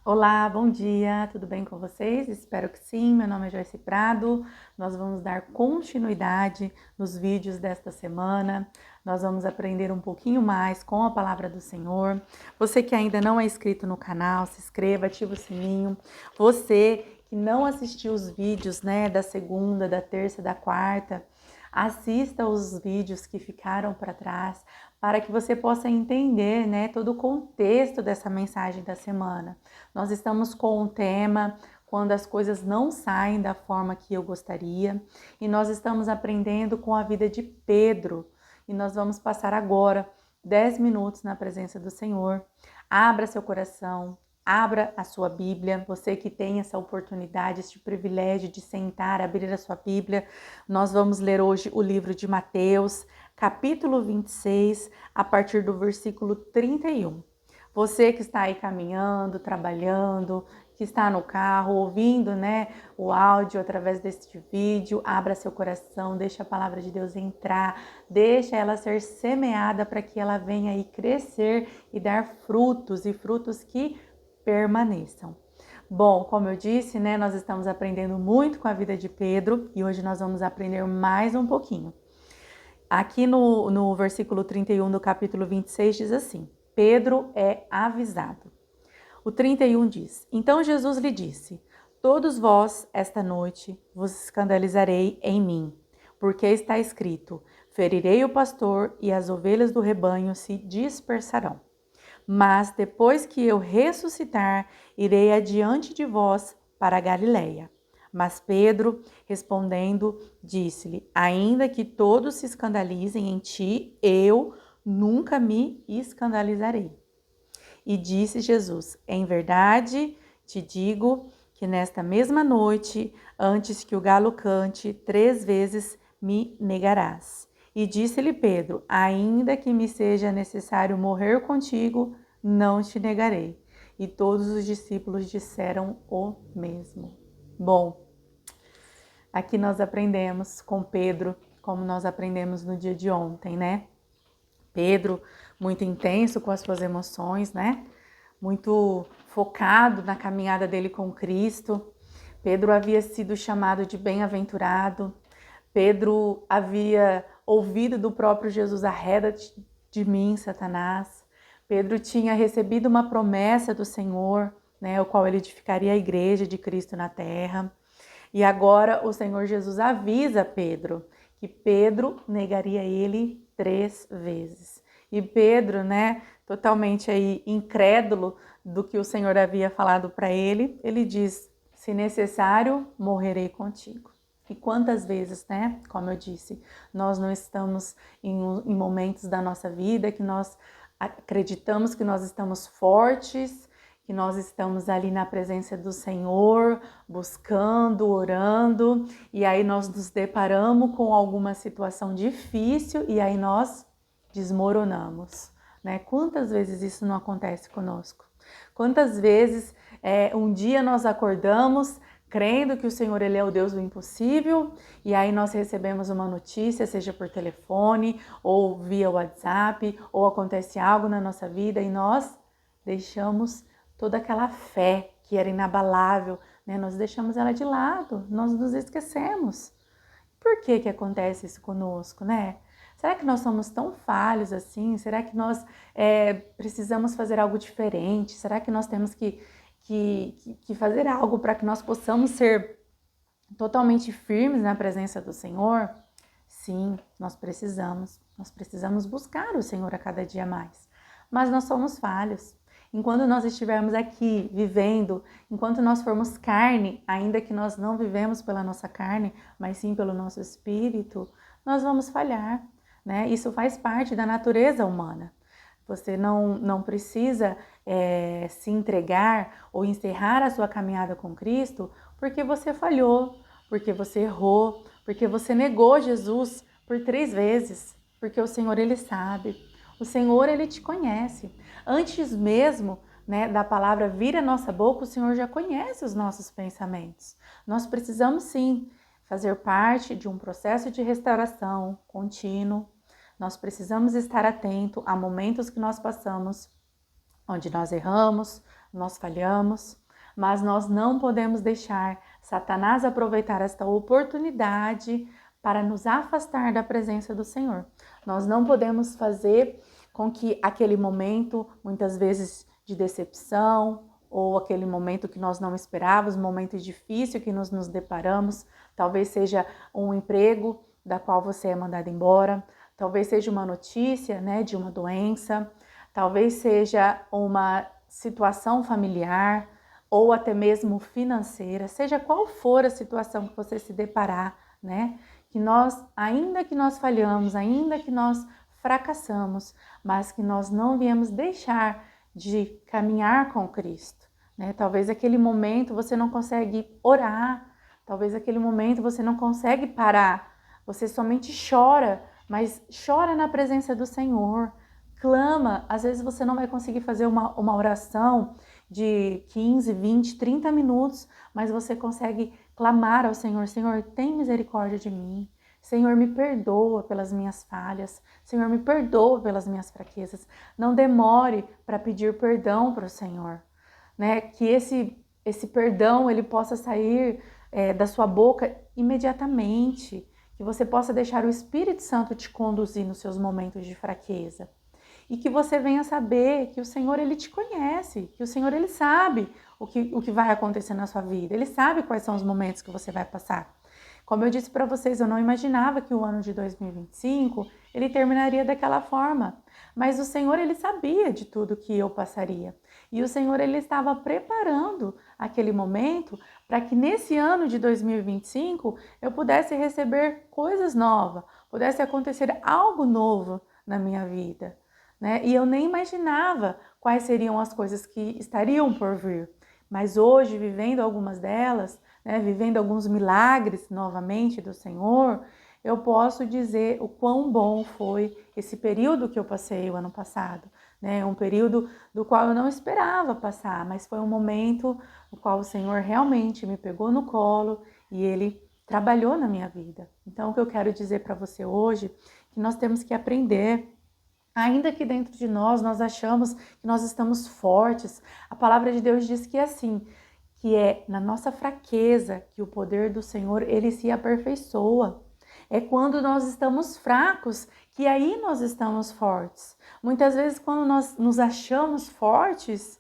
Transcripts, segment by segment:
Olá, bom dia, tudo bem com vocês? Espero que sim. Meu nome é Joyce Prado. Nós vamos dar continuidade nos vídeos desta semana. Nós vamos aprender um pouquinho mais com a palavra do Senhor. Você que ainda não é inscrito no canal, se inscreva, ativa o sininho. Você que não assistiu os vídeos, da segunda, da terça, da quarta, assista os vídeos que ficaram para trás para que você possa entender, todo o contexto dessa mensagem da semana. Nós estamos com um tema quando as coisas não saem da forma que eu gostaria, e nós estamos aprendendo com a vida de Pedro, e nós vamos passar agora 10 minutos na presença do Senhor. Abra seu coração, abra a sua Bíblia, você que tem essa oportunidade, esse privilégio de sentar, abrir a sua Bíblia. Nós vamos ler hoje o livro de Mateus, capítulo 26, a partir do versículo 31. Você que está aí caminhando, trabalhando, que está no carro, ouvindo, o áudio através deste vídeo, abra seu coração, deixa a palavra de Deus entrar, deixa ela ser semeada para que ela venha aí crescer e dar frutos, e frutos que permaneçam. Bom, como eu disse, nós estamos aprendendo muito com a vida de Pedro, e hoje nós vamos aprender mais um pouquinho. Aqui no versículo 31 do capítulo 26 diz assim: Pedro é avisado. O 31 diz: Então Jesus lhe disse: Todos vós, esta noite, vos escandalizarei em mim, porque está escrito: Ferirei o pastor e as ovelhas do rebanho se dispersarão. Mas depois que eu ressuscitar, irei adiante de vós para a Galileia. Mas Pedro, respondendo, disse-lhe: Ainda que todos se escandalizem em ti, eu nunca me escandalizarei. E disse Jesus: Em verdade te digo que nesta mesma noite, antes que o galo cante, 3 vezes me negarás. E disse-lhe Pedro: Ainda que me seja necessário morrer contigo, não te negarei. E todos os discípulos disseram o mesmo. Bom, aqui nós aprendemos com Pedro, como nós aprendemos no dia de ontem, Pedro, muito intenso com as suas emoções, muito focado na caminhada dele com Cristo. Pedro havia sido chamado de bem-aventurado. Pedro havia ouvido do próprio Jesus: arreda de mim, Satanás. Pedro tinha recebido uma promessa do Senhor, o qual ele edificaria a igreja de Cristo na terra. E agora o Senhor Jesus avisa Pedro que Pedro negaria ele 3 vezes. E Pedro, totalmente aí incrédulo do que o Senhor havia falado para ele, ele diz: se necessário, morrerei contigo. E quantas vezes, como eu disse, nós não estamos em momentos da nossa vida que nós acreditamos que nós estamos fortes, que nós estamos ali na presença do Senhor, buscando, orando, e aí nós nos deparamos com alguma situação difícil e aí nós desmoronamos, Quantas vezes isso não acontece conosco? Quantas vezes um dia nós acordamos crendo que o Senhor ele é o Deus do impossível, e aí nós recebemos uma notícia, seja por telefone, ou via WhatsApp, ou acontece algo na nossa vida e nós deixamos toda aquela fé que era inabalável, nós deixamos ela de lado, nós nos esquecemos. Por que acontece isso conosco, Será que nós somos tão falhos assim? Será que nós precisamos fazer algo diferente? Será que nós temos que fazer algo para que nós possamos ser totalmente firmes na presença do Senhor? Sim, nós precisamos buscar o Senhor a cada dia mais, mas nós somos falhos. Enquanto nós estivermos aqui vivendo, enquanto nós formos carne, ainda que nós não vivemos pela nossa carne, mas sim pelo nosso espírito, nós vamos falhar, Isso faz parte da natureza humana. Você não precisa se entregar ou encerrar a sua caminhada com Cristo porque você falhou, porque você errou, porque você negou Jesus por 3 vezes, porque o Senhor ele sabe, o Senhor ele te conhece. Antes mesmo da palavra vir à nossa boca, o Senhor já conhece os nossos pensamentos. Nós precisamos sim fazer parte de um processo de restauração contínuo. Nós precisamos estar atento a momentos que nós passamos, onde nós erramos, nós falhamos, mas nós não podemos deixar Satanás aproveitar esta oportunidade para nos afastar da presença do Senhor. Nós não podemos fazer com que aquele momento, muitas vezes de decepção, ou aquele momento que nós não esperávamos, momento difícil que nos deparamos, talvez seja um emprego da qual você é mandado embora, talvez seja uma notícia, né, de uma doença, talvez seja uma situação familiar ou até mesmo financeira, seja qual for a situação que você se deparar, né, que nós, ainda que nós falhamos, ainda que nós fracassamos, mas que nós não viemos deixar de caminhar com Cristo, né? Talvez aquele momento você não consegue orar, talvez aquele momento você não consegue parar, você somente chora, mas chora na presença do Senhor, clama. Às vezes você não vai conseguir fazer uma oração de 15, 20, 30 minutos, mas você consegue clamar ao Senhor: Senhor, tem misericórdia de mim. Senhor, me perdoa pelas minhas falhas. Senhor, me perdoa pelas minhas fraquezas. Não demore para pedir perdão para o Senhor, né? Que esse perdão ele possa sair da sua boca imediatamente. Que você possa deixar o Espírito Santo te conduzir nos seus momentos de fraqueza. E que você venha saber que o Senhor, Ele te conhece, que o Senhor, Ele sabe o que vai acontecer na sua vida. Ele sabe quais são os momentos que você vai passar. Como eu disse para vocês, eu não imaginava que o ano de 2025, ele terminaria daquela forma. Mas o Senhor, Ele sabia de tudo que eu passaria. E o Senhor, Ele estava preparando aquele momento para que nesse ano de 2025 eu pudesse receber coisas novas, pudesse acontecer algo novo na minha vida, né? E eu nem imaginava quais seriam as coisas que estariam por vir. Mas hoje, vivendo algumas delas, né, vivendo alguns milagres novamente do Senhor, eu posso dizer o quão bom foi esse período que eu passei o ano passado, né? Um período do qual eu não esperava passar, mas foi um momento no qual o Senhor realmente me pegou no colo e Ele trabalhou na minha vida. Então, o que eu quero dizer para você hoje é que nós temos que aprender. Ainda que dentro de nós achamos que nós estamos fortes, a palavra de Deus diz que é assim, que é na nossa fraqueza que o poder do Senhor, ele se aperfeiçoa. É quando nós estamos fracos que aí nós estamos fortes. Muitas vezes quando nós nos achamos fortes,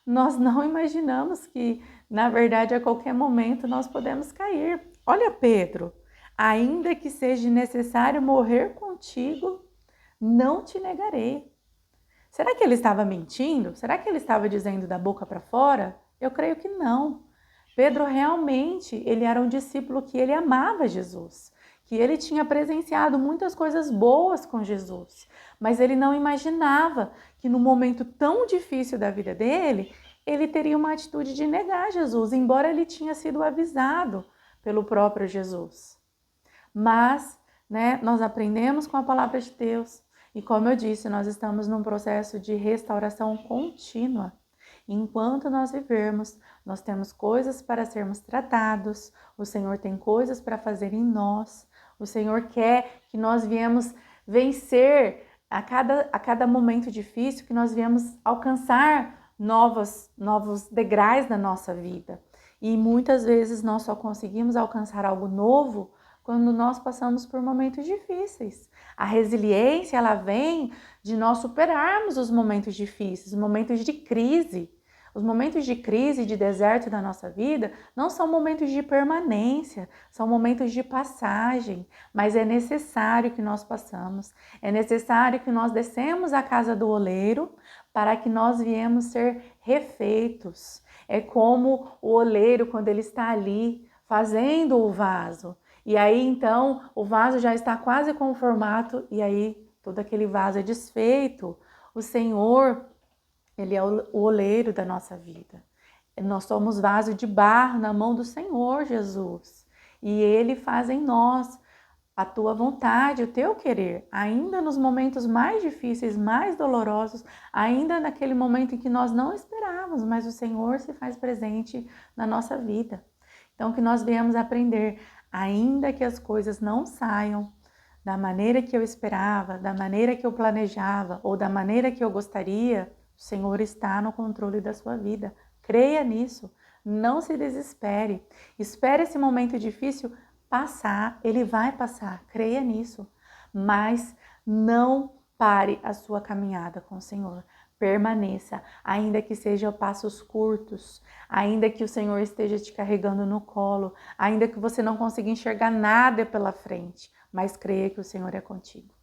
nós não imaginamos que, na verdade, a qualquer momento nós podemos cair. Olha Pedro, ainda que seja necessário morrer contigo, não te negarei. Será que ele estava mentindo? Será que ele estava dizendo da boca para fora? Eu creio que não. Pedro realmente, ele era um discípulo que ele amava Jesus, que ele tinha presenciado muitas coisas boas com Jesus, mas ele não imaginava que no momento tão difícil da vida dele, ele teria uma atitude de negar Jesus, embora ele tinha sido avisado pelo próprio Jesus. Mas, né, nós aprendemos com a palavra de Deus. E como eu disse, nós estamos num processo de restauração contínua. Enquanto nós vivermos, nós temos coisas para sermos tratados, o Senhor tem coisas para fazer em nós, o Senhor quer que nós viemos vencer a cada momento difícil, que nós viemos alcançar novos degraus da nossa vida. E muitas vezes nós só conseguimos alcançar algo novo quando nós passamos por momentos difíceis. A resiliência, ela vem de nós superarmos os momentos difíceis, os momentos de crise. Os momentos de crise e de deserto da nossa vida não são momentos de permanência, são momentos de passagem, mas é necessário que nós passamos, é necessário que nós descemos à casa do oleiro para que nós viemos ser refeitos. É como o oleiro quando ele está ali fazendo o vaso. E aí, então, o vaso já está quase com o formato e aí todo aquele vaso é desfeito. O Senhor, Ele é o oleiro da nossa vida. Nós somos vaso de barro na mão do Senhor Jesus. E Ele faz em nós a tua vontade, o teu querer. Ainda nos momentos mais difíceis, mais dolorosos, ainda naquele momento em que nós não esperávamos, mas o Senhor se faz presente na nossa vida. Então, que nós venhamos aprender, ainda que as coisas não saiam da maneira que eu esperava, da maneira que eu planejava ou da maneira que eu gostaria, o Senhor está no controle da sua vida. Creia nisso, não se desespere. Espere esse momento difícil passar, ele vai passar, creia nisso. Mas não pare a sua caminhada com o Senhor. Permaneça, ainda que sejam passos curtos, ainda que o Senhor esteja te carregando no colo, ainda que você não consiga enxergar nada pela frente, mas creia que o Senhor é contigo.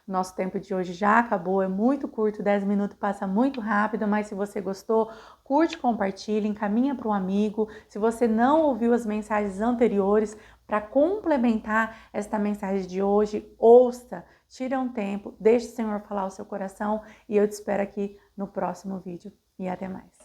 Nosso tempo de hoje já acabou, é muito curto, 10 minutos passa muito rápido, mas se você gostou, curte, compartilha, encaminha para um amigo. Se você não ouviu as mensagens anteriores, para complementar esta mensagem de hoje, ouça, tire um tempo, deixe o Senhor falar o seu coração e eu te espero aqui no próximo vídeo. E até mais.